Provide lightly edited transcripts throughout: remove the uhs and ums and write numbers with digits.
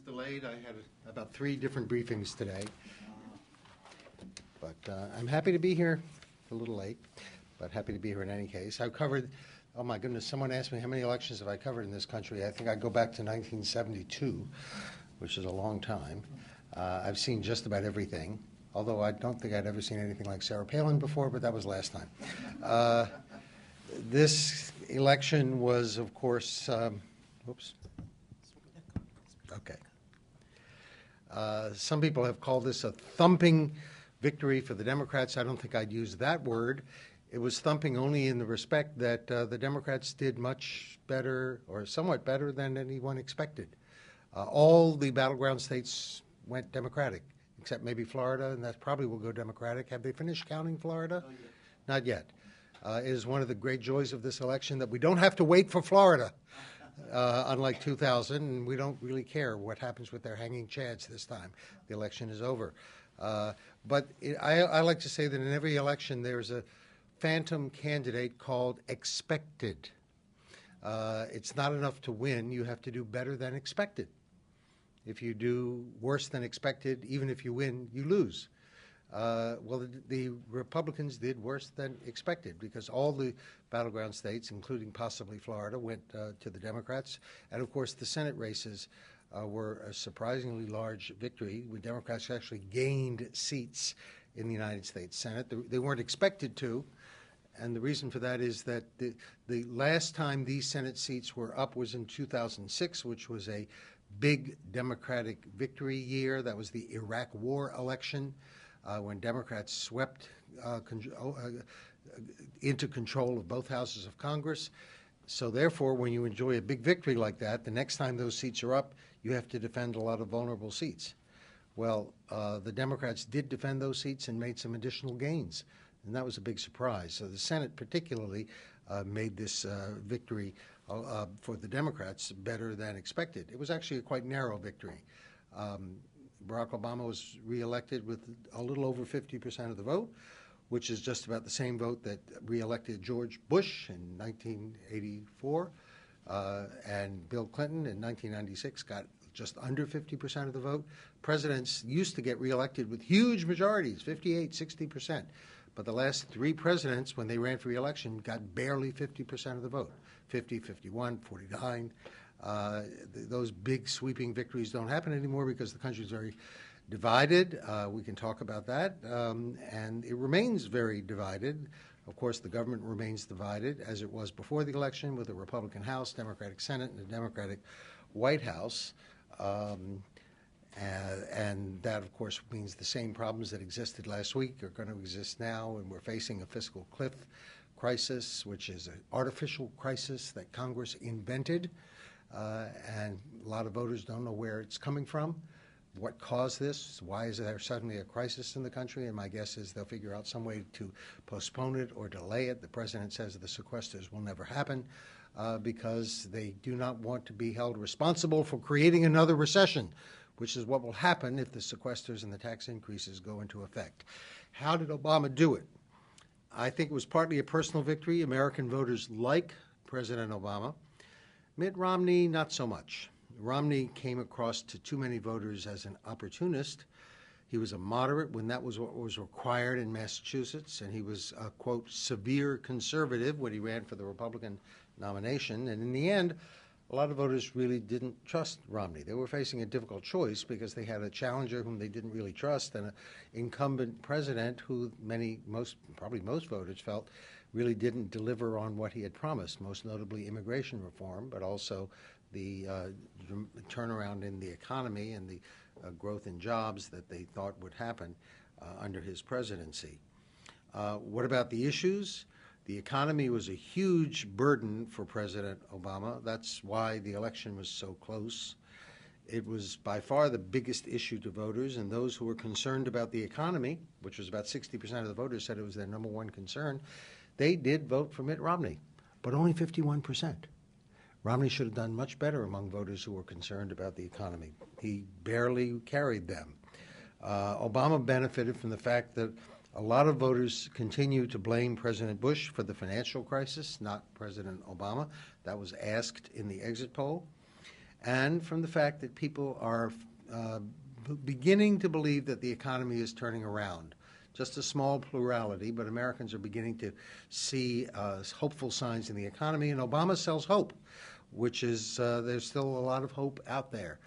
was delayed. I had about 3 different briefings today. But I'm happy to be here. A little late, but happy to be here in any case. I've covered, oh my goodness, someone asked me how many elections have I covered in this country. I think I go back to 1972, which is a long time. I've seen just about everything, although I don't think I'd ever seen anything like Sarah Palin before, but that was last time. This election was, of course, oops. Okay. Some people have called this a thumping victory for the Democrats. I don't think I'd use that word. It was thumping only in the respect that the Democrats did much better, or somewhat better, than anyone expected. All the battleground states went Democratic, except maybe Florida, and that probably will go Democratic. Have they finished counting Florida? Not yet. It is one of the great joys of this election that we don't have to wait for Florida. Unlike 2000, and we don't really care what happens with their hanging chads this time. The election is over. But I like to say that in every election there's a phantom candidate called expected. It's not enough to win. You have to do better than expected. If you do worse than expected, even if you win, you lose. Well, the Republicans did worse than expected because all the battleground states, including possibly Florida, went to the Democrats. And, of course, the Senate races were a surprisingly large victory. The Democrats actually gained seats in the United States Senate. They weren't expected to. And the reason for that is that the last time these Senate seats were up was in 2006, which was a big Democratic victory year. That was the Iraq War election. When Democrats swept into control of both houses of Congress. So therefore, when you enjoy a big victory like that, the next time those seats are up, you have to defend a lot of vulnerable seats. Well, the Democrats did defend those seats and made some additional gains, and that was a big surprise. So the Senate particularly made this victory for the Democrats better than expected. It was actually a quite narrow victory. Barack Obama was reelected with a little over 50% of the vote, which is just about the same vote that reelected George Bush in 1984, and Bill Clinton in 1996 got just under 50% of the vote. Presidents used to get reelected with huge majorities, 58, 60%. But the last 3 presidents, when they ran for reelection, got barely 50% of the vote, 50, 51, 49. Those big sweeping victories don't happen anymore because the country is very divided. We can talk about that. And it remains very divided. Of course, the government remains divided, as it was before the election, with a Republican House, Democratic Senate, and a Democratic White House. And that, of course, means the same problems that existed last week are going to exist now, and we're facing a fiscal cliff crisis, which is an artificial crisis that Congress invented. And a lot of voters don't know where it's coming from, what caused this, why is there suddenly a crisis in the country, and my guess is they'll figure out some way to postpone it or delay it. The president says the sequesters will never happen because they do not want to be held responsible for creating another recession, which is what will happen if the sequesters and the tax increases go into effect. How did Obama do it? I think it was partly a personal victory. American voters like President Obama. Mitt Romney, not so much. Romney came across to too many voters as an opportunist. He was a moderate when that was what was required in Massachusetts, and he was a, quote, severe conservative when he ran for the Republican nomination. And in the end, a lot of voters really didn't trust Romney. They were facing a difficult choice because they had a challenger whom they didn't really trust and an incumbent president who probably most voters felt really didn't deliver on what he had promised, most notably immigration reform, but also the turnaround in the economy and the growth in jobs that they thought would happen under his presidency. What about the issues? The economy was a huge burden for President Obama. That's why the election was so close. It was by far the biggest issue to voters, and those who were concerned about the economy, which was about 60% of the voters said it was their number one concern, they did vote for Mitt Romney, but only 51%. Romney should have done much better among voters who were concerned about the economy. He barely carried them. Obama benefited from the fact that a lot of voters continue to blame President Bush for the financial crisis, not President Obama. That was asked in the exit poll. and from the fact that people are beginning to believe that the economy is turning around. Just a small plurality, but Americans are beginning to see hopeful signs in the economy, and Obama sells hope, which is there's still a lot of hope out there,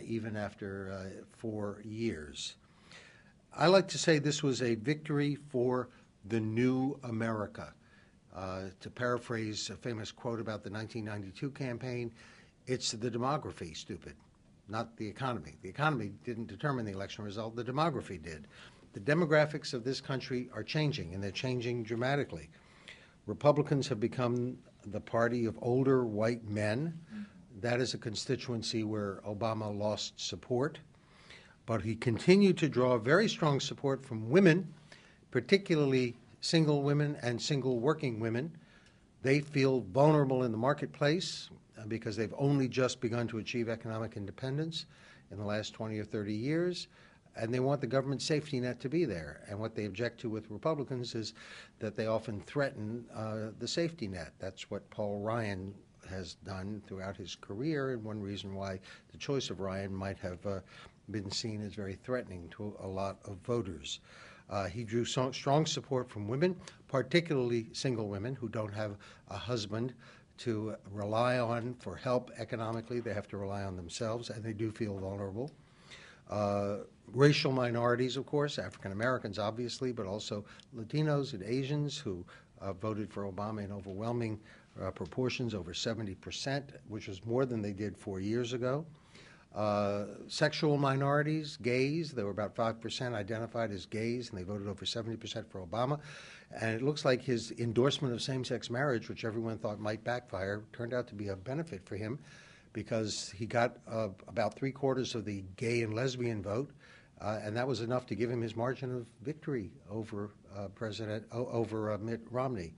even after 4 years. I like to say this was a victory for the new America. To paraphrase a famous quote about the 1992 campaign, it's the demography, stupid, not the economy. The economy didn't determine the election result, the demography did. The demographics of this country are changing, and they're changing dramatically. Republicans have become the party of older white men. That is a constituency where Obama lost support. But he continued to draw very strong support from women, particularly single women and single working women. They feel vulnerable in the marketplace because they've only just begun to achieve economic independence in the last 20 or 30 years. And they want the government safety net to be there. And what they object to with Republicans is that they often threaten the safety net. That's what Paul Ryan has done throughout his career, and one reason why the choice of Ryan might have been seen as very threatening to a lot of voters. He drew strong support from women, particularly single women who don't have a husband to rely on for help economically. They have to rely on themselves, and they do feel vulnerable. Racial minorities, of course, African Americans, obviously, but also Latinos and Asians who voted for Obama in overwhelming proportions, over 70%, which was more than they did 4 years ago. Sexual minorities, gays, there were about 5% identified as gays, and they voted over 70% for Obama. And it looks like his endorsement of same-sex marriage, which everyone thought might backfire, turned out to be a benefit for him, because he got about 3/4 of the gay and lesbian vote, and that was enough to give him his margin of victory over Mitt Romney.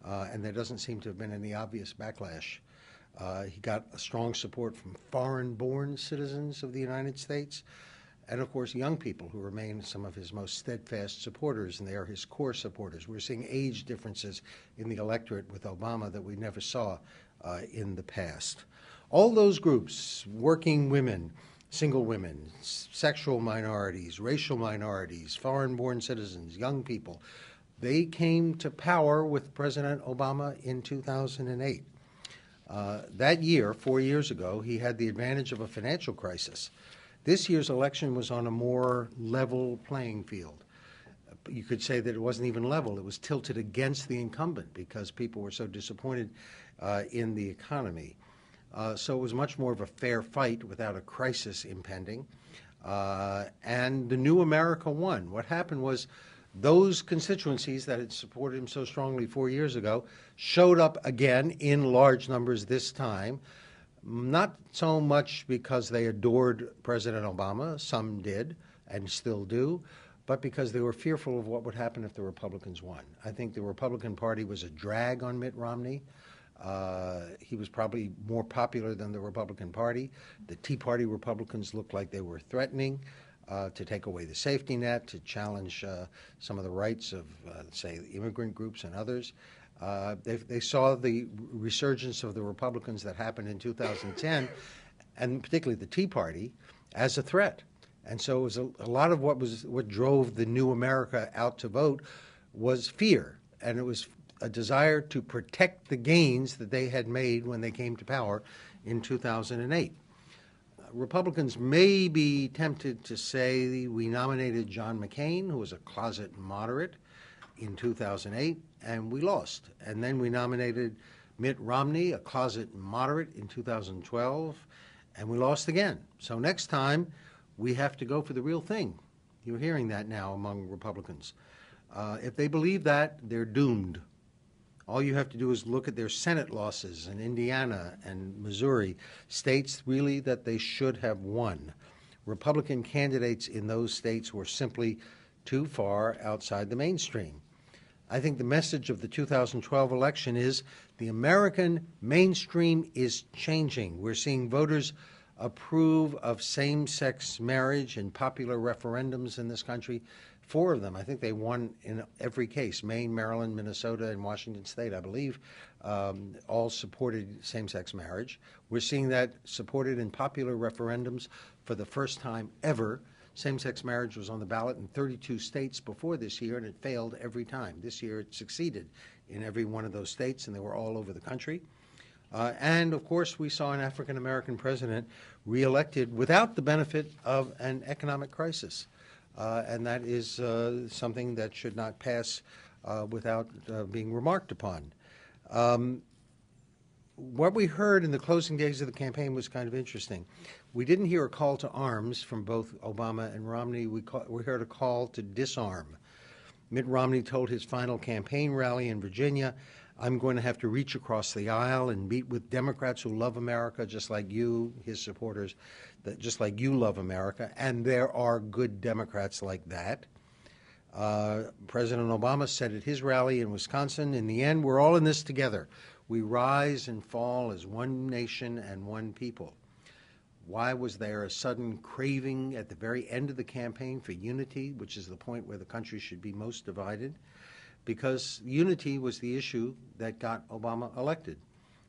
And there doesn't seem to have been any obvious backlash. He got a strong support from foreign-born citizens of the United States, and of course young people who remain some of his most steadfast supporters, and they are his core supporters. We're seeing age differences in the electorate with Obama that we never saw in the past. All those groups, working women, single women, sexual minorities, racial minorities, foreign-born citizens, young people, they came to power with President Obama in 2008. That year, 4 years ago, he had the advantage of a financial crisis. This year's election was on a more level playing field. You could say that it wasn't even level. It was tilted against the incumbent because people were so disappointed in the economy. So it was much more of a fair fight without a crisis impending. And the new America won. What happened was those constituencies that had supported him so strongly 4 years ago showed up again in large numbers this time, not so much because they adored President Obama, some did and still do, but because they were fearful of what would happen if the Republicans won. I think the Republican Party was a drag on Mitt Romney. He was probably more popular than the Republican Party. The Tea Party Republicans looked like they were threatening to take away the safety net, to challenge some of the rights of, say, the immigrant groups and others. They saw the resurgence of the Republicans that happened in 2010, and particularly the Tea Party, as a threat. And so it was a lot of what drove the new America out to vote was fear, and it was a desire to protect the gains that they had made when they came to power in 2008. Republicans may be tempted to say we nominated John McCain, who was a closet moderate, in 2008, and we lost. And then we nominated Mitt Romney, a closet moderate, in 2012, and we lost again. So next time, we have to go for the real thing. You're hearing that now among Republicans. If they believe that, they're doomed. All you have to do is look at their Senate losses in Indiana and Missouri, states really that they should have won. Republican candidates in those states were simply too far outside the mainstream. I think the message of the 2012 election is the American mainstream is changing. We're seeing voters approve of same-sex marriage in popular referendums in this country 4 of them. I think they won in every case. Maine, Maryland, Minnesota, and Washington State, I believe, all supported same-sex marriage. We're seeing that supported in popular referendums for the first time ever. Same-sex marriage was on the ballot in 32 states before this year, and it failed every time. This year it succeeded in every one of those states, and they were all over the country. And, of course, we saw an African-American president reelected without the benefit of an economic crisis. And that is something that should not pass without being remarked upon. What we heard in the closing days of the campaign was kind of interesting. We didn't hear a call to arms from both Obama and Romney. We heard a call to disarm. Mitt Romney told his final campaign rally in Virginia, "I'm going to have to reach across the aisle and meet with Democrats who love America just like you, his supporters, that just like you love America, and there are good Democrats like that." President Obama said at his rally in Wisconsin, "In the end, we're all in this together. We rise and fall as one nation and one people." Why was there a sudden craving at the very end of the campaign for unity, which is the point where the country should be most divided? Because unity was the issue that got Obama elected.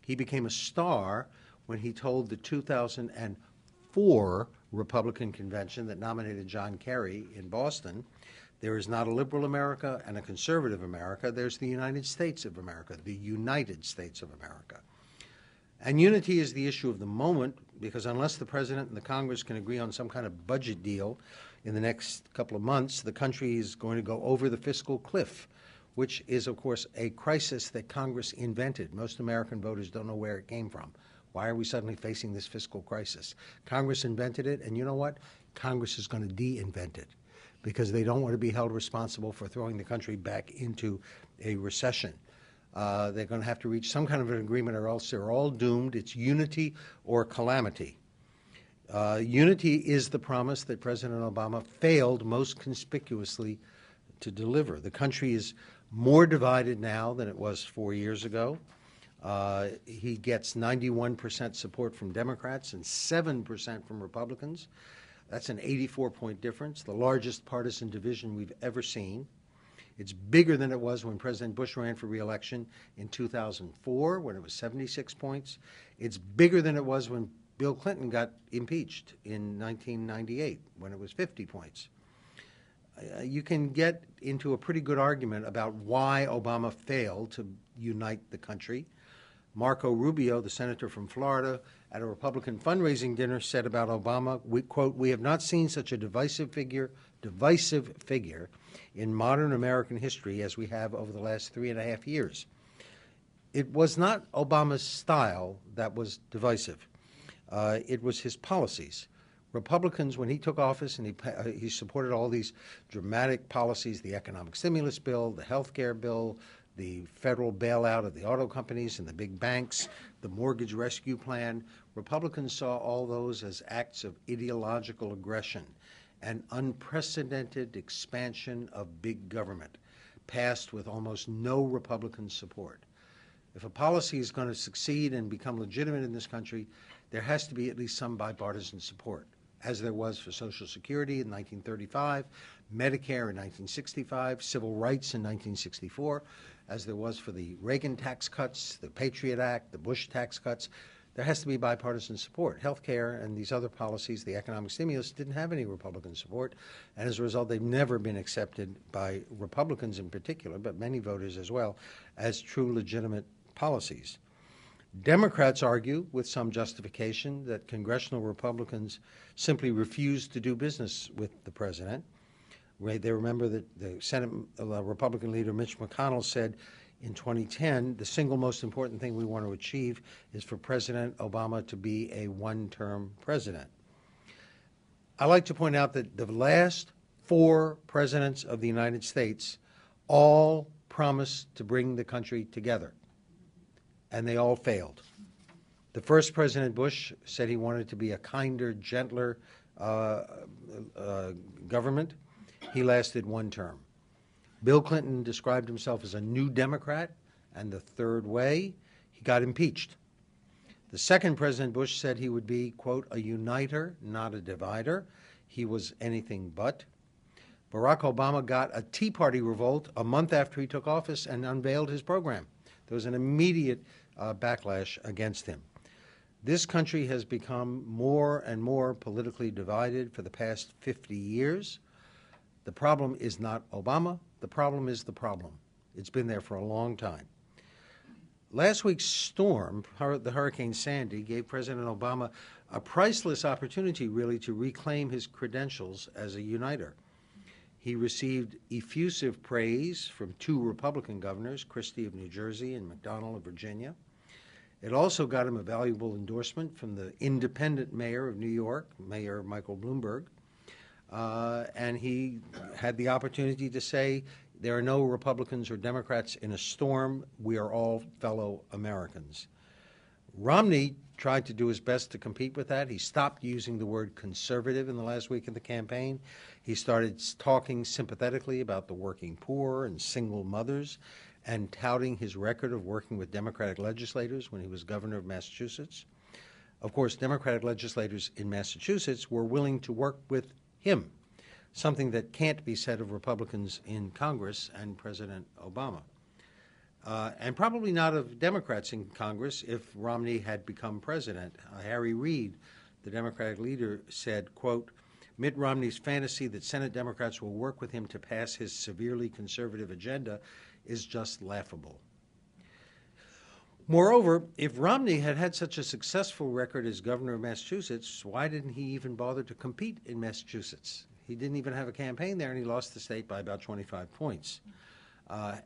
He became a star when he told the 2004 Republican convention that nominated John Kerry in Boston, "There is not a liberal America and a conservative America. There's the United States of America, the United States of America." And unity is the issue of the moment, because unless the president and the Congress can agree on some kind of budget deal in the next couple of months, the country is going to go over the fiscal cliff, which is, of course, a crisis that Congress invented. Most American voters don't know where it came from. Why are we suddenly facing this fiscal crisis? Congress invented it, and you know what? Congress is going to de-invent it, because they don't want to be held responsible for throwing the country back into a recession. They're going to have to reach some kind of an agreement, or else they're all doomed. It's unity or calamity. Unity is the promise that President Obama failed most conspicuously to deliver. The country is more divided now than it was 4 years ago. He gets 91% support from Democrats and 7% from Republicans. That's an 84-point difference, the largest partisan division we've ever seen. It's bigger than it was when President Bush ran for re-election in 2004, when it was 76 points. It's bigger than it was when Bill Clinton got impeached in 1998, when it was 50 points. You can get into a pretty good argument about why Obama failed to unite the country. Marco Rubio, the senator from Florida, at a Republican fundraising dinner said about Obama, quote, "We have not seen such a divisive figure in modern American history as we have over the last 3.5 years." It was not Obama's style that was divisive. It was his policies. Republicans, when he took office and he supported all these dramatic policies, the economic stimulus bill, the health care bill, the federal bailout of the auto companies and the big banks, the mortgage rescue plan, Republicans saw all those as acts of ideological aggression, an unprecedented expansion of big government, passed with almost no Republican support. If a policy is going to succeed and become legitimate in this country, there has to be at least some bipartisan support, as there was for Social Security in 1935, Medicare in 1965, civil rights in 1964, as there was for the Reagan tax cuts, the Patriot Act, the Bush tax cuts. There has to be bipartisan support. Health care and these other policies, the economic stimulus, didn't have any Republican support, and as a result, they've never been accepted by Republicans in particular, but many voters as well, as true legitimate policies. Democrats argue, with some justification, that congressional Republicans simply refused to do business with the president. They remember that the Senate Republican leader Mitch McConnell said in 2010, the single most important thing we want to achieve is for President Obama to be a one-term president. I like to point out that the last 4 presidents of the United States all promised to bring the country together, and they all failed. The first President Bush said he wanted to be a kinder, gentler government. He lasted 1 term. Bill Clinton described himself as a new Democrat and the third way. He got impeached. The second President Bush said he would be, quote, a uniter, not a divider. He was anything but. Barack Obama got a Tea Party revolt a month after he took office and unveiled his program. There was an immediate backlash against him. This country has become more and more politically divided for the past 50 years. The problem is not Obama. The problem is the problem. It's been there for a long time. Last week's storm, the Hurricane Sandy, gave President Obama a priceless opportunity, really, to reclaim his credentials as a uniter. He received effusive praise from two Republican governors, Christie of New Jersey and McDonnell of Virginia. It also got him a valuable endorsement from the independent mayor of New York, Mayor Michael Bloomberg. And he had the opportunity to say, there are no Republicans or Democrats in a storm. We are all fellow Americans. Romney tried to do his best to compete with that. He stopped using the word conservative in the last week of the campaign. He started talking sympathetically about the working poor and single mothers and touting his record of working with Democratic legislators when he was governor of Massachusetts. Of course, Democratic legislators in Massachusetts were willing to work with him, something that can't be said of Republicans in Congress and President Obama. And probably not of Democrats in Congress if Romney had become president. Harry Reid, the Democratic leader, said, quote, Mitt Romney's fantasy that Senate Democrats will work with him to pass his severely conservative agenda is just laughable. Moreover, if Romney had had such a successful record as governor of Massachusetts, why didn't he even bother to compete in Massachusetts? He didn't even have a campaign there, and he lost the state by about 25 points.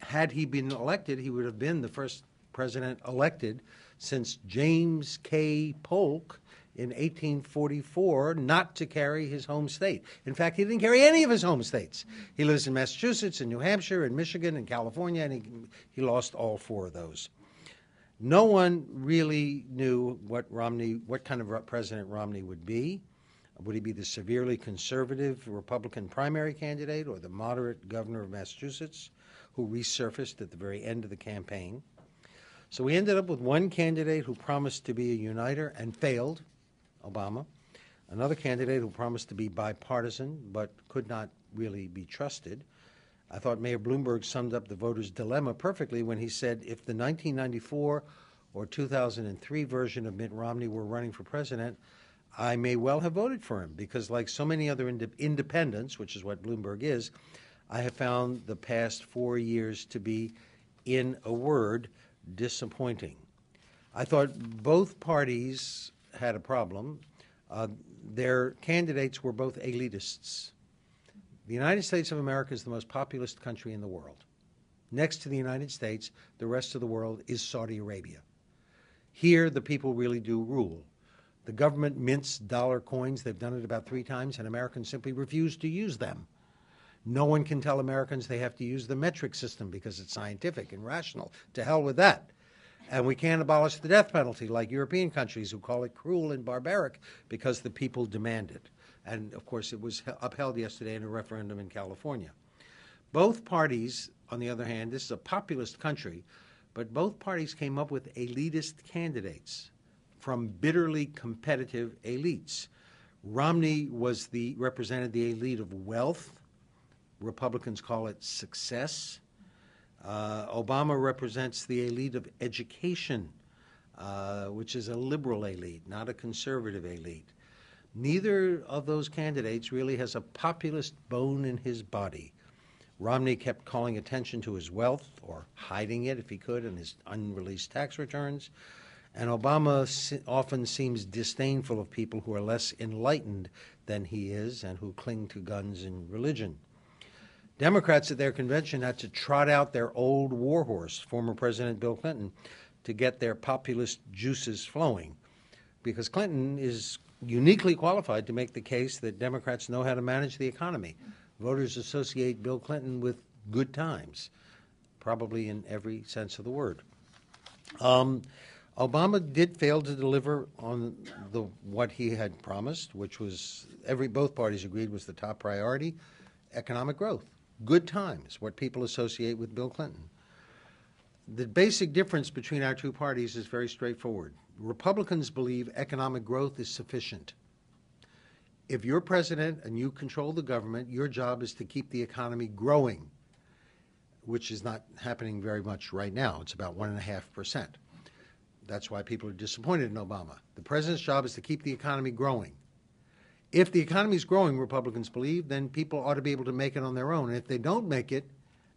Had he been elected, he would have been the first president elected since James K. Polk in 1844 not to carry his home state. In fact, he didn't carry any of his home states. He lives in Massachusetts, and New Hampshire, and Michigan, and California, and he lost all four of those. No one really knew what kind of president Romney would be. Would he be the severely conservative Republican primary candidate or the moderate governor of Massachusetts who resurfaced at the very end of the campaign? So we ended up with one candidate who promised to be a uniter and failed, Obama, another candidate who promised to be bipartisan but could not really be trusted. I thought Mayor Bloomberg summed up the voters' dilemma perfectly when he said if the 1994 or 2003 version of Mitt Romney were running for president, I may well have voted for him because, like so many other independents, which is what Bloomberg is, I have found the past 4 years to be, in a word, disappointing. I thought both parties had a problem. Their candidates were both elitists. The United States of America is the most populous country in the world. Next to the United States, the rest of the world is Saudi Arabia. Here, the people really do rule. The government mints dollar coins. They've done it about 3 times, and Americans simply refuse to use them. No one can tell Americans they have to use the metric system because it's scientific and rational. To hell with that. And we can't abolish the death penalty like European countries who call it cruel and barbaric because the people demand it. And, of course, it was upheld yesterday in a referendum in California. Both parties, on the other hand, this is a populist country, but both parties came up with elitist candidates from bitterly competitive elites. Romney represented the elite of wealth. Republicans call it success. Obama represents the elite of education, which is a liberal elite, not a conservative elite. Neither of those candidates really has a populist bone in his body. Romney kept calling attention to his wealth, or hiding it if he could in his unreleased tax returns. And Obama often seems disdainful of people who are less enlightened than he is and who cling to guns and religion. Democrats at their convention had to trot out their old warhorse, former President Bill Clinton, to get their populist juices flowing, because Clinton is uniquely qualified to make the case that Democrats know how to manage the economy. Voters associate Bill Clinton with good times, probably in every sense of the word. Obama did fail to deliver on what he had promised, which was both parties agreed was the top priority, economic growth. Good times, what people associate with Bill Clinton. The basic difference between our two parties is very straightforward. Republicans believe economic growth is sufficient. If you're president and you control the government, your job is to keep the economy growing, which is not happening very much right now. It's about 1.5%. That's why people are disappointed in Obama. The president's job is to keep the economy growing. If the economy is growing, Republicans believe, then people ought to be able to make it on their own. And if they don't make it,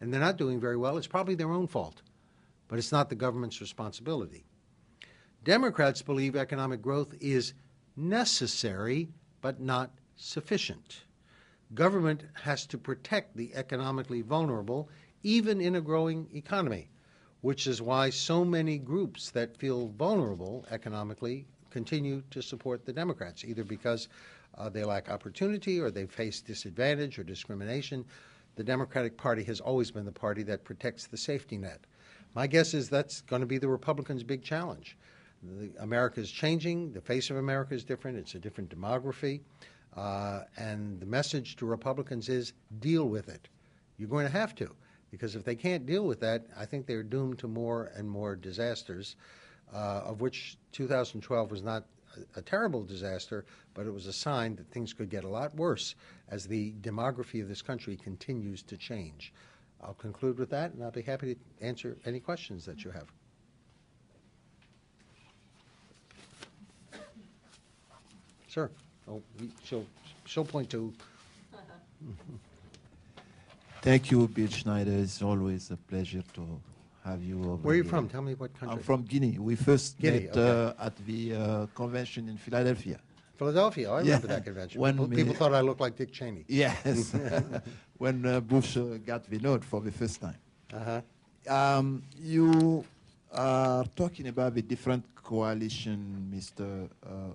and they're not doing very well, it's probably their own fault. But it's not the government's responsibility. Democrats believe economic growth is necessary, but not sufficient. Government has to protect the economically vulnerable, even in a growing economy, which is why so many groups that feel vulnerable economically continue to support the Democrats, either because they lack opportunity or they face disadvantage or discrimination. The Democratic Party has always been the party that protects the safety net. My guess is that's going to be the Republicans' big challenge. America is changing. The face of America is different. It's a different demography. And the message to Republicans is deal with it. You're going to have to, because if they can't deal with that, I think they're doomed to more and more disasters, of which 2012 was not a terrible disaster, but it was a sign that things could get a lot worse as the demography of this country continues to change. I'll conclude with that, and I'll be happy to answer any questions that you have. Sir. Oh, she'll point to. Thank you, Bill Schneider. It's always a pleasure to have you over. Where are you here. from? Tell me what country. I'm from Guinea. We first Guinea, met okay. at the convention in Philadelphia. Philadelphia. I remember that convention. People thought I looked like Dick Cheney. Yes, when Bush got the nod for the first time. Uh-huh. You are talking about the different coalition Mr.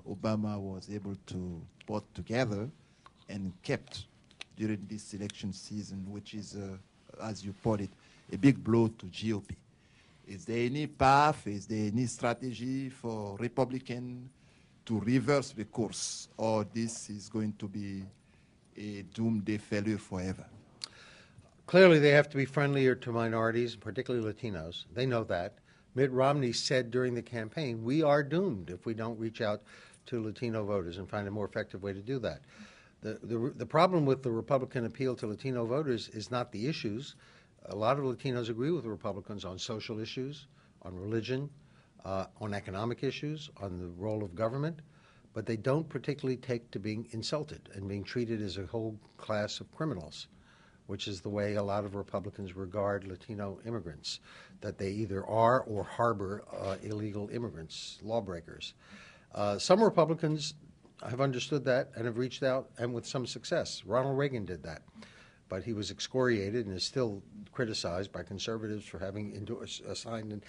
Obama was able to put together and kept during this election season, which is, as you put it, a big blow to GOP. Is there any path, is there any strategy for Republicans to reverse the course, or this is going to be a doomsday failure forever? Clearly, they have to be friendlier to minorities, particularly Latinos. They know that. Mitt Romney said during the campaign, we are doomed if we don't reach out to Latino voters and find a more effective way to do that. The problem with the Republican appeal to Latino voters is not the issues. A lot of Latinos agree with the Republicans on social issues, on religion, on economic issues, on the role of government, but they don't particularly take to being insulted and being treated as a whole class of criminals, which is the way a lot of Republicans regard Latino immigrants, that they either are or harbor illegal immigrants, lawbreakers. Some Republicans have understood that and have reached out, and with some success. Ronald Reagan did that, but he was excoriated and is still criticized by conservatives for having signed an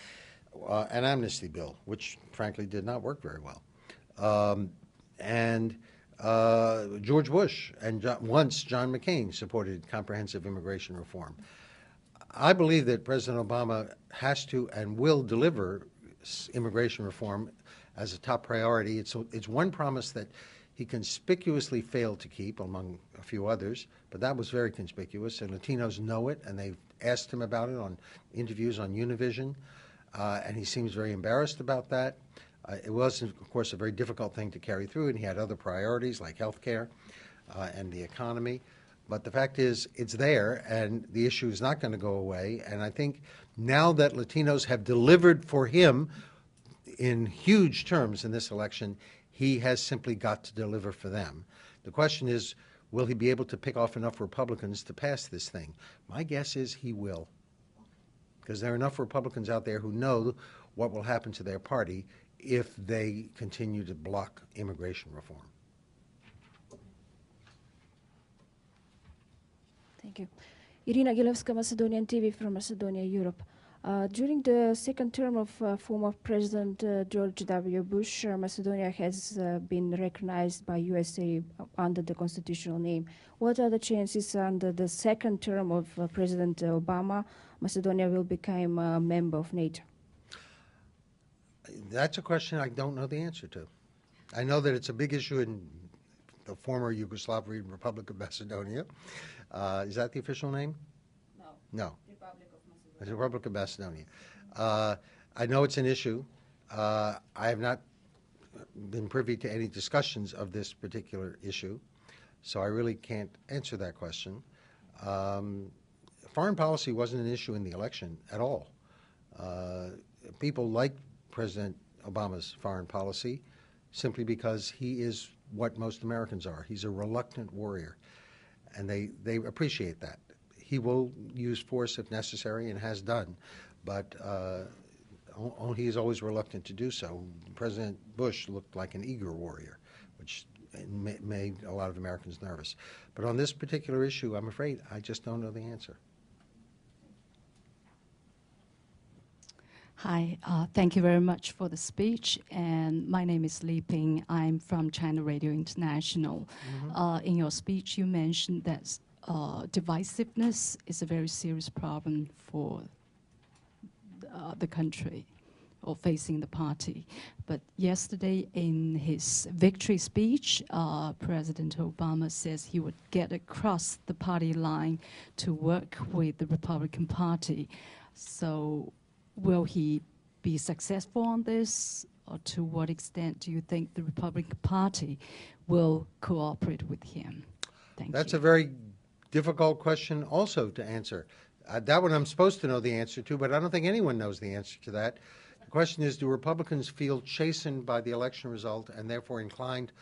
amnesty bill, which frankly did not work very well. George Bush and once John McCain supported comprehensive immigration reform. I believe that President Obama has to and will deliver immigration reform as a top priority. It's one promise that he conspicuously failed to keep, among a few others, but that was very conspicuous, and Latinos know it, and they've asked him about it on interviews on Univision, and he seems very embarrassed about that. It was, of course, a very difficult thing to carry through, and he had other priorities like health care and the economy. But the fact is, it's there, and the issue is not going to go away. And I think now that Latinos have delivered for him in huge terms in this election, he has simply got to deliver for them. The question is, will he be able to pick off enough Republicans to pass this thing? My guess is he will, because there are enough Republicans out there who know what will happen to their party if they continue to block immigration reform. Thank you. Irina Gilevska, Macedonian TV from Macedonia, Europe. During the second term of former President George W. Bush, Macedonia has been recognized by USA under the constitutional name. What are the chances under the second term of President Obama, Macedonia will become a member of NATO? That's a question I don't know the answer to. I know that it's a big issue in the former Yugoslavian Republic of Macedonia. Is that the official name? No. No. Republic of Macedonia. The Republic of Macedonia. I know it's an issue. I have not been privy to any discussions of this particular issue. So I really can't answer that question. Foreign policy wasn't an issue in the election at all. People like President Obama's foreign policy simply because he is what most Americans are. He's a reluctant warrior, and they appreciate that. He will use force if necessary and has done, but he's always reluctant to do so. President Bush looked like an eager warrior, which made a lot of Americans nervous. But on this particular issue, I'm afraid I just don't know the answer. Hi, thank you very much for the speech. And my name is Li Ping. I'm from China Radio International. In your speech, you mentioned that divisiveness is a very serious problem for the country or facing the party. But yesterday in his victory speech, President Obama says he would get across the party line to work with the Republican Party. So will he be successful on this, or to what extent do you think the Republican Party will cooperate with him? Thank you. That's a very difficult question also to answer. That one I'm supposed to know the answer to, but I don't think anyone knows the answer to that. The question is, do Republicans feel chastened by the election result and therefore inclined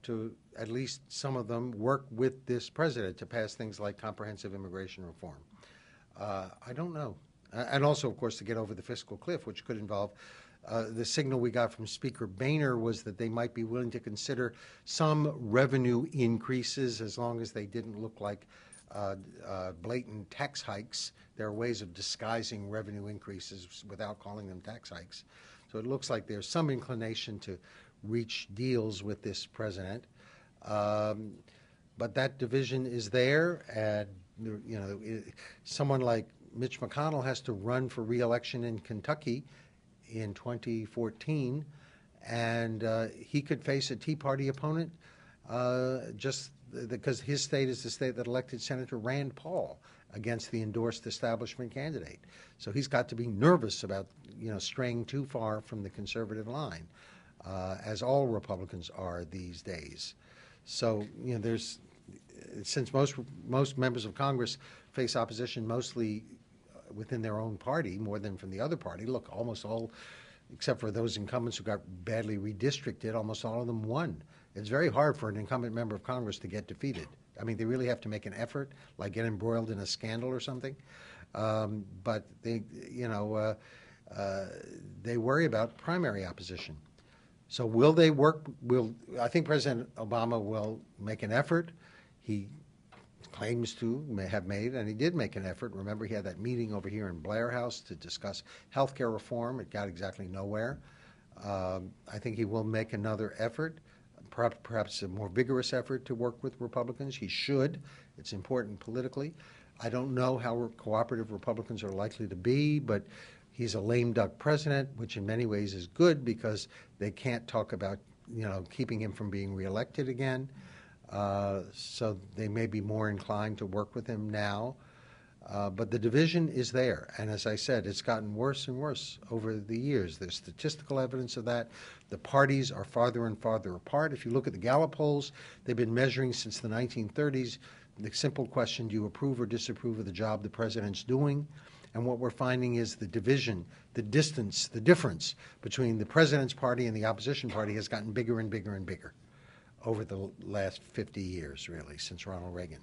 to, at least some of them, work with this president to pass things like comprehensive immigration reform? I don't know. And also, of course, to get over the fiscal cliff, which could involve the signal we got from Speaker Boehner was that they might be willing to consider some revenue increases as long as they didn't look like blatant tax hikes. There are ways of disguising revenue increases without calling them tax hikes. So it looks like there's some inclination to reach deals with this president. But that division is there, and someone like Mitch McConnell has to run for re-election in Kentucky in 2014, and he could face a Tea Party opponent just because his state is the state that elected Senator Rand Paul against the endorsed establishment candidate. So he's got to be nervous about straying too far from the conservative line, as all Republicans are these days. So since most members of Congress face opposition mostly within their own party more than from the other party. Look, almost all, except for those incumbents who got badly redistricted, almost all of them won. It's very hard for an incumbent member of Congress to get defeated. I mean, they really have to make an effort, like get embroiled in a scandal or something. But they worry about primary opposition. So will they work? I think President Obama will make an effort. He claims to have made, and he did make an effort. Remember, he had that meeting over here in Blair House to discuss health care reform. It got exactly nowhere. I think he will make another effort, perhaps a more vigorous effort to work with Republicans. He should. It's important politically. I don't know how cooperative Republicans are likely to be, but he's a lame duck president, which in many ways is good because they can't talk about, keeping him from being reelected again. So they may be more inclined to work with him now. But the division is there. And as I said, it's gotten worse and worse over the years. There's statistical evidence of that. The parties are farther and farther apart. If you look at the Gallup polls, they've been measuring since the 1930s the simple question, do you approve or disapprove of the job the president's doing? And what we're finding is the division, the distance, the difference between the president's party and the opposition party has gotten bigger and bigger and bigger over the last 50 years, really, since Ronald Reagan.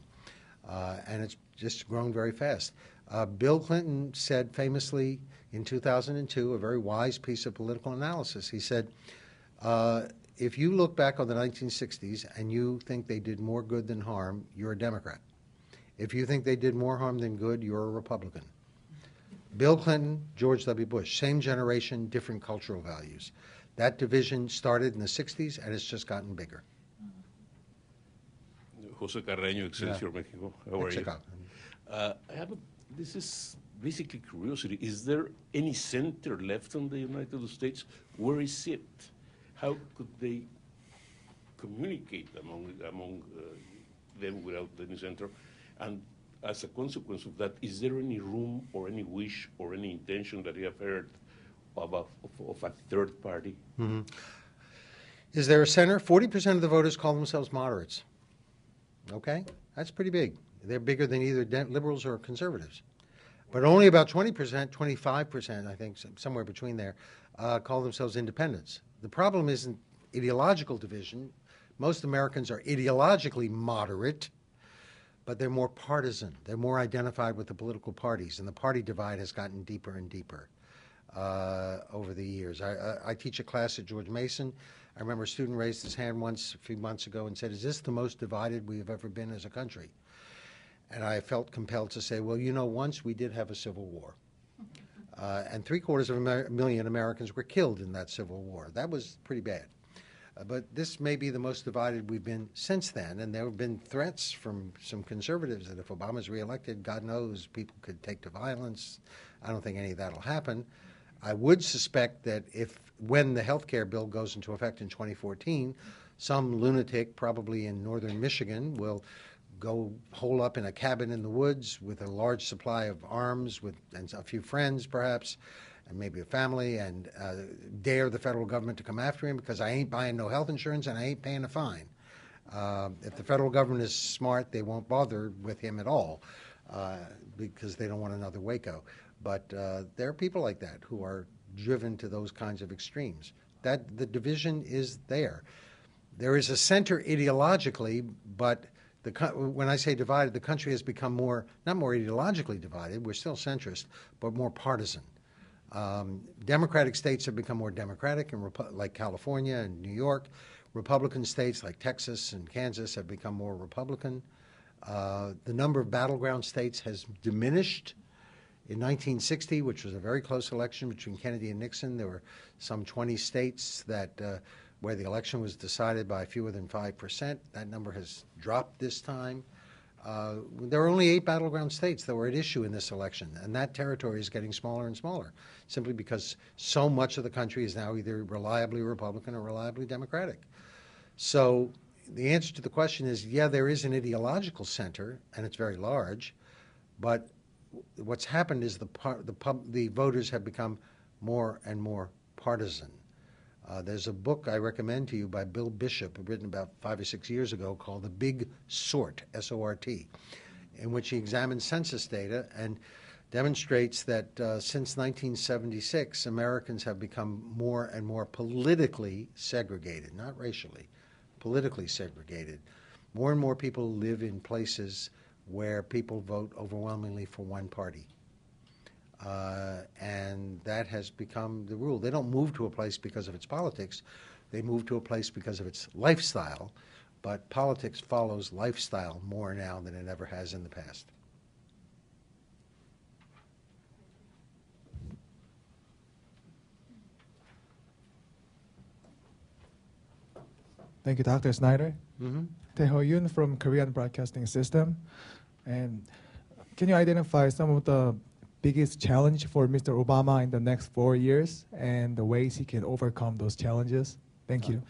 And it's just grown very fast. Bill Clinton said famously in 2002, a very wise piece of political analysis. He said, if you look back on the 1960s and you think they did more good than harm, you're a Democrat. If you think they did more harm than good, you're a Republican. Bill Clinton, George W. Bush, same generation, different cultural values. That division started in the 60s and it's just gotten bigger. Jose Carreño, Excelsior, Mexico. How are you? This is basically curiosity. Is there any center left in the United States? Where is it? How could they communicate among them without any center? And as a consequence of that, is there any room or any wish or any intention that you have heard of a third party? Mm-hmm. Is there a center? 40% of the voters call themselves moderates. Okay? That's pretty big. They're bigger than either liberals or conservatives. But only about 20%, 25%, I think, somewhere between there, call themselves independents. The problem isn't ideological division. Most Americans are ideologically moderate, but they're more partisan. They're more identified with the political parties, and the party divide has gotten deeper and deeper over the years. I teach a class at George Mason. I remember a student raised his hand once a few months ago and said, "Is this the most divided we have ever been as a country?" And I felt compelled to say, well, you know, once we did have a civil war. And 750,000 Americans were killed in that civil war. That was pretty bad. But this may be the most divided we've been since then. And there have been threats from some conservatives that if Obama's reelected, God knows, people could take to violence. I don't think any of that will happen. I would suspect that when the health care bill goes into effect in 2014, some lunatic, probably in northern Michigan, will go hole up in a cabin in the woods with a large supply of arms and a few friends, perhaps, and maybe a family, and dare the federal government to come after him because I ain't buying no health insurance and I ain't paying a fine. If the federal government is smart, they won't bother with him at all because they don't want another Waco. But there are people like that who are driven to those kinds of extremes. That the division is there. There is a center ideologically, but when I say divided, the country has become not more ideologically divided, we're still centrist, but more partisan. Democratic states have become more democratic, like California and New York. Republican states like Texas and Kansas have become more Republican. The number of battleground states has diminished. In 1960, which was a very close election between Kennedy and Nixon, there were some 20 states where the election was decided by fewer than 5%. That number has dropped this time. There are only 8 battleground states that were at issue in this election, and that territory is getting smaller and smaller, simply because so much of the country is now either reliably Republican or reliably Democratic. So the answer to the question is, yeah, there is an ideological center, and it's very large, but what's happened is the voters have become more and more partisan. There's a book I recommend to you by Bill Bishop, written about 5 or 6 years ago, called The Big Sort, S-O-R-T, in which he examines census data and demonstrates that since 1976, Americans have become more and more politically segregated, not racially, politically segregated. More and more people live in places where people vote overwhelmingly for one party. And that has become the rule. They don't move to a place because of its politics. They move to a place because of its lifestyle. But politics follows lifestyle more now than it ever has in the past. Thank you, Dr. Snyder. Mm-hmm. Tae Ho Yoon from Korean Broadcasting System. And can you identify some of the biggest challenge for Mr. Obama in the next 4 years and the ways he can overcome those challenges? Thank you.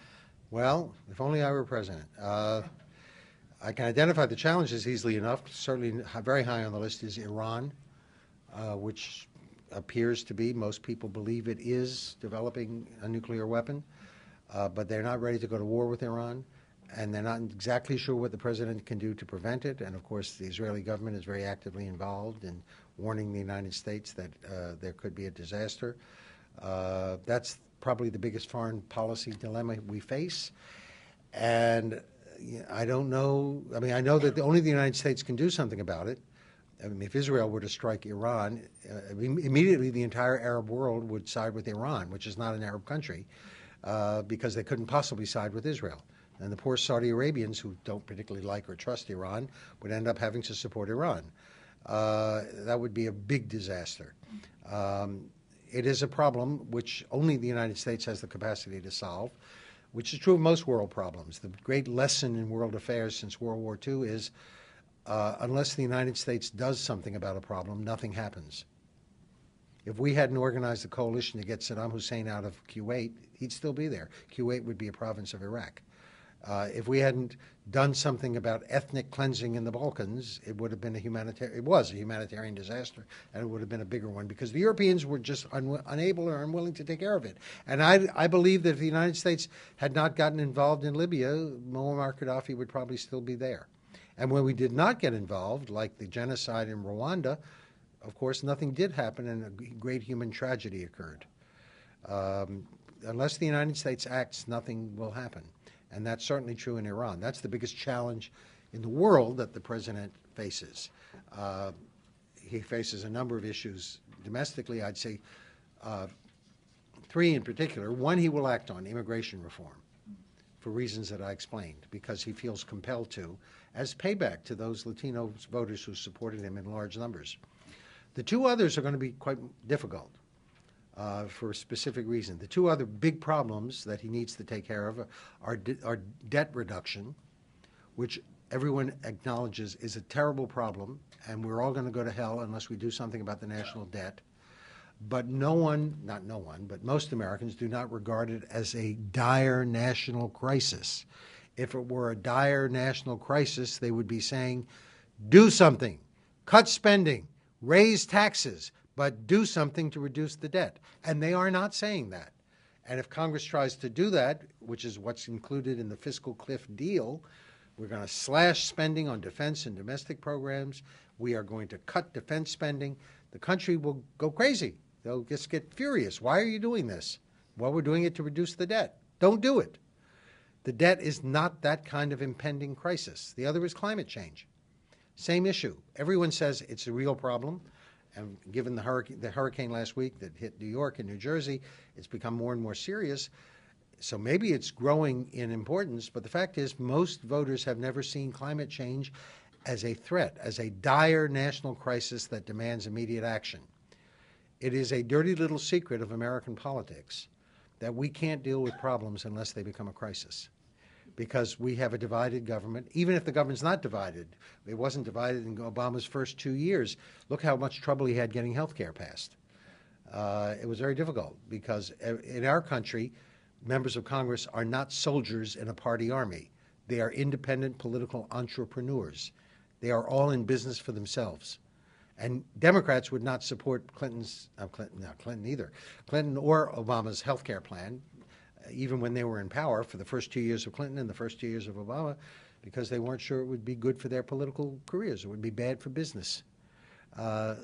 Well, if only I were president. I can identify the challenges easily enough. Certainly very high on the list is Iran, which appears to be, most people believe it is developing a nuclear weapon, but they're not ready to go to war with Iran, and they're not exactly sure what the president can do to prevent it. And of course, the Israeli government is very actively involved in warning the United States that there could be a disaster. That's probably the biggest foreign policy dilemma we face. And I don't know, I mean, I know that only the United States can do something about it. I mean, if Israel were to strike Iran, immediately the entire Arab world would side with Iran, which is not an Arab country, because they couldn't possibly side with Israel. And the poor Saudi Arabians, who don't particularly like or trust Iran, would end up having to support Iran. That would be a big disaster. It is a problem which only the United States has the capacity to solve, which is true of most world problems. The great lesson in world affairs since World War II is unless the United States does something about a problem, nothing happens. If we hadn't organized a coalition to get Saddam Hussein out of Kuwait, he'd still be there. Kuwait would be a province of Iraq. If we hadn't done something about ethnic cleansing in the Balkans, it would have been it was a humanitarian disaster, and it would have been a bigger one because the Europeans were just unable or unwilling to take care of it. And I believe that if the United States had not gotten involved in Libya, Muammar Gaddafi would probably still be there. And when we did not get involved, like the genocide in Rwanda, of course, nothing did happen and a great human tragedy occurred. Unless the United States acts, nothing will happen. And that's certainly true in Iran. That's the biggest challenge in the world that the president faces. He faces a number of issues domestically. I'd say three in particular. One, he will act on immigration reform for reasons that I explained, because he feels compelled to, as payback to those Latino voters who supported him in large numbers. The two others are going to be quite difficult for a specific reason. The two other big problems that he needs to take care of are debt reduction, which everyone acknowledges is a terrible problem, and we're all going to go to hell unless we do something about the national debt. But no one, not no one, but most Americans do not regard it as a dire national crisis. If it were a dire national crisis, they would be saying, do something, cut spending, raise taxes, but do something to reduce the debt. And they are not saying that. And if Congress tries to do that, which is what's included in the fiscal cliff deal, we're going to slash spending on defense and domestic programs. We are going to cut defense spending. The country will go crazy. They'll just get furious. Why are you doing this? Well, we're doing it to reduce the debt. Don't do it. The debt is not that kind of impending crisis. The other is climate change. Same issue. Everyone says it's a real problem. And given the hurricane last week that hit New York and New Jersey, it's become more and more serious. So maybe it's growing in importance, but the fact is most voters have never seen climate change as a threat, as a dire national crisis that demands immediate action. It is a dirty little secret of American politics that we can't deal with problems unless they become a crisis, because we have a divided government. Even if the government's not divided, it wasn't divided in Obama's first 2 years. Look how much trouble he had getting health care passed. It was very difficult because in our country, members of Congress are not soldiers in a party army. They are independent political entrepreneurs. They are all in business for themselves. And Democrats would not support Clinton or Obama's health care plan, even when they were in power for the first 2 years of Clinton and the first 2 years of Obama, because they weren't sure it would be good for their political careers. It would be bad for business.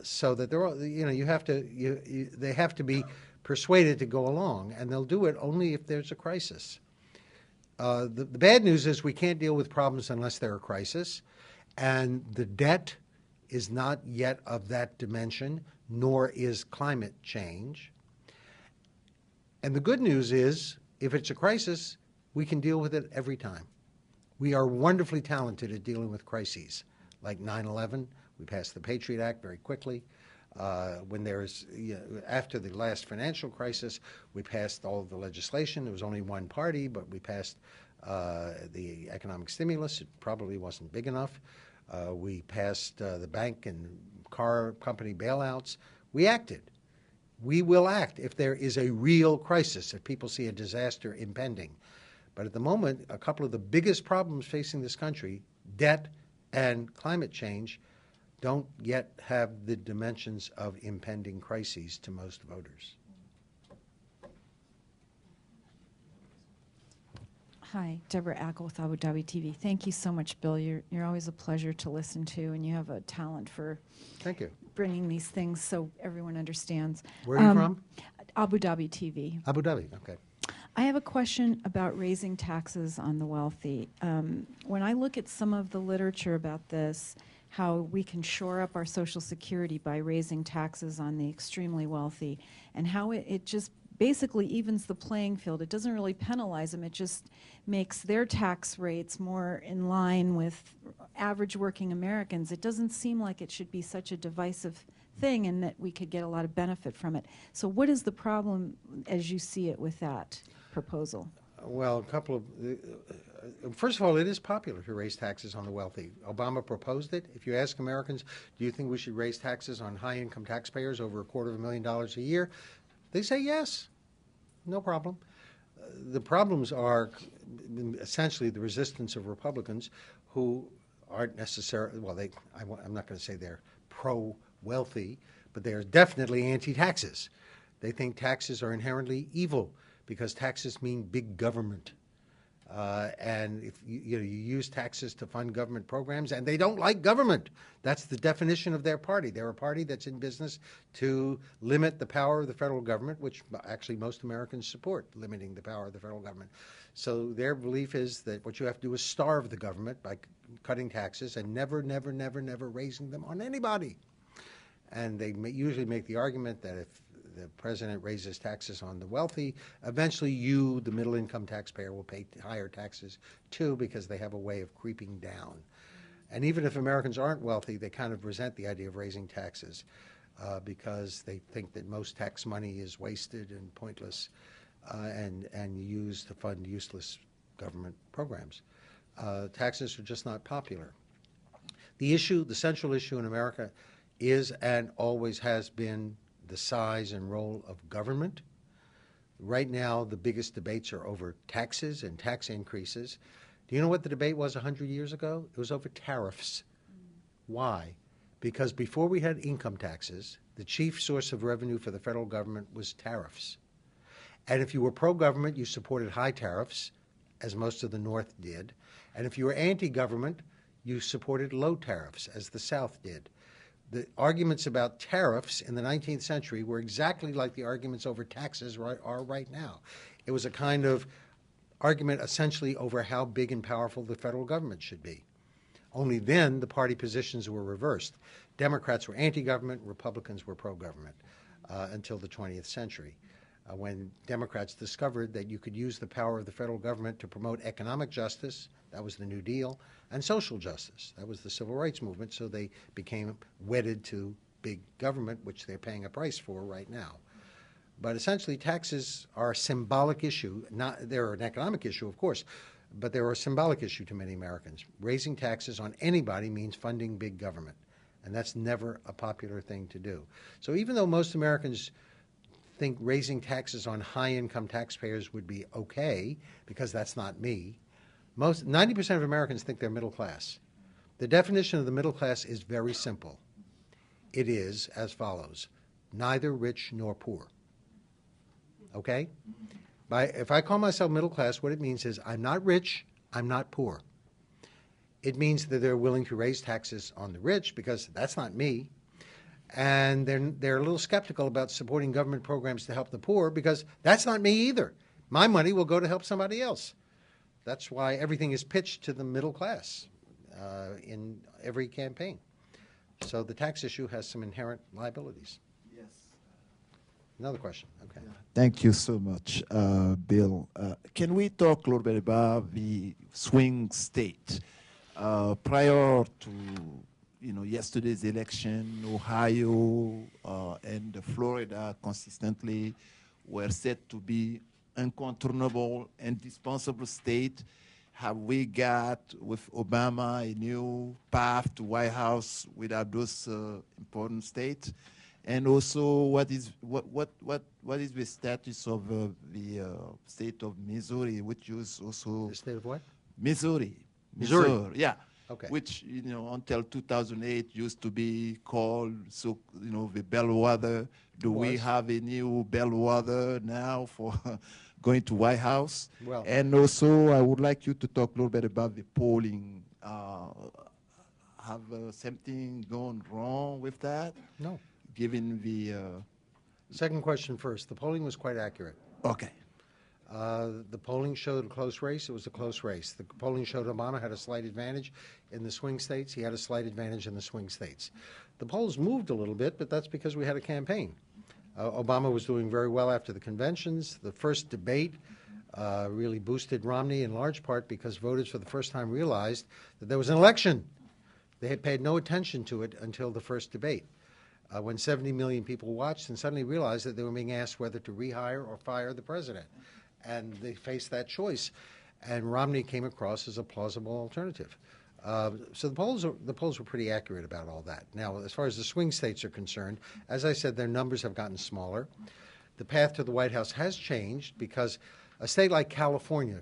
So that they're all, they have to be persuaded to go along, and they'll do it only if there's a crisis. The bad news is we can't deal with problems unless they're a crisis, and the debt is not yet of that dimension, nor is climate change. And the good news is, if it's a crisis, we can deal with it every time. We are wonderfully talented at dealing with crises, like 9/11. We passed the Patriot Act very quickly. After the last financial crisis, we passed all of the legislation. There was only one party, but we passed the economic stimulus. It probably wasn't big enough. We passed the bank and car company bailouts. We acted. We will act if there is a real crisis, if people see a disaster impending. But at the moment, a couple of the biggest problems facing this country, debt and climate change, don't yet have the dimensions of impending crises to most voters. Hi, Deborah Ackle with Abu Dhabi TV. Thank you so much, Bill. You're always a pleasure to listen to, and you have a talent for Thank you. bringing these things so everyone understands. Where are you from? Abu Dhabi TV. Abu Dhabi, okay. I have a question about raising taxes on the wealthy. When I look at some of the literature about this, how we can shore up our Social Security by raising taxes on the extremely wealthy, and how it just basically evens the playing field. It doesn't really penalize them. It just makes their tax rates more in line with average working Americans. It doesn't seem like it should be such a divisive thing and that we could get a lot of benefit from it. So what is the problem as you see it with that proposal? Well, a couple of first of all, it is popular to raise taxes on the wealthy. Obama proposed it. If you ask Americans, do you think we should raise taxes on high-income taxpayers over $250,000 a year? They say yes, no problem. The problems are essentially the resistance of Republicans who aren't necessarily, well, I'm not going to say they're pro-wealthy, but they're definitely anti-taxes. They think taxes are inherently evil because taxes mean big government. And if you use taxes to fund government programs, and they don't like government. That's the definition of their party. They're a party that's in business to limit the power of the federal government, which actually most Americans support, limiting the power of the federal government. So their belief is that what you have to do is starve the government by cutting taxes and never, never, never, never raising them on anybody. And they usually make the argument that if the president raises taxes on the wealthy, eventually you, the middle-income taxpayer, will pay higher taxes too, because they have a way of creeping down. And even if Americans aren't wealthy, they kind of resent the idea of raising taxes because they think that most tax money is wasted and pointless and used to fund useless government programs. Taxes are just not popular. The central issue in America is and always has been the size and role of government. Right now, the biggest debates are over taxes and tax increases. Do you know what the debate was 100 years ago? It was over tariffs. Why? Because before we had income taxes, the chief source of revenue for the federal government was tariffs. And if you were pro-government, you supported high tariffs, as most of the North did. And if you were anti-government, you supported low tariffs, as the South did. The arguments about tariffs in the 19th century were exactly like the arguments over taxes are right now. It was a kind of argument essentially over how big and powerful the federal government should be. Only then the party positions were reversed. Democrats were anti-government, Republicans were pro-government until the 20th century, when Democrats discovered that you could use the power of the federal government to promote economic justice. That was the New Deal, and social justice. That was the civil rights movement, so they became wedded to big government, which they're paying a price for right now. But essentially, taxes are a symbolic issue. They're an economic issue, of course, but they're a symbolic issue to many Americans. Raising taxes on anybody means funding big government, and that's never a popular thing to do. So even though most Americans think raising taxes on high-income taxpayers would be okay, because that's not me, 90% of Americans think they're middle class. The definition of the middle class is very simple. It is as follows: neither rich nor poor. Okay? If I call myself middle class, what it means is I'm not rich, I'm not poor. It means that they're willing to raise taxes on the rich, because that's not me. And they're a little skeptical about supporting government programs to help the poor, because that's not me either. My money will go to help somebody else. That's why everything is pitched to the middle class in every campaign. So the tax issue has some inherent liabilities. Yes. Another question. Okay. Yeah. Thank you so much, Bill. Can we talk a little bit about the swing state? Prior to yesterday's election, Ohio and Florida consistently were said to be incontournable, indispensable state. Have we got, with Obama, a new path to White House without those important states? And also, what is the status of the state of Missouri, which is also The state of what? Missouri. Missouri. Yeah. Okay. Which until 2008 used to be called the bellwether. Do we Was. have a new bellwether now for going to White House? Well. And also, I would like you to talk a little bit about the polling. Have something gone wrong with that? No. Given the Second question first. The polling was quite accurate. okay. The polling showed a close race. It was a close race. The polling showed Obama had a slight advantage in the swing states. He had a slight advantage in the swing states. The polls moved a little bit, but that's because we had a campaign. Obama was doing very well after the conventions. The first debate really boosted Romney in large part because voters for the first time realized that there was an election. They had paid no attention to it until the first debate, when 70 million people watched and suddenly realized that they were being asked whether to rehire or fire the president. And they faced that choice. And Romney came across as a plausible alternative. So the polls were pretty accurate about all that. Now, as far as the swing states are concerned, as I said, their numbers have gotten smaller. The path to the White House has changed because a state like California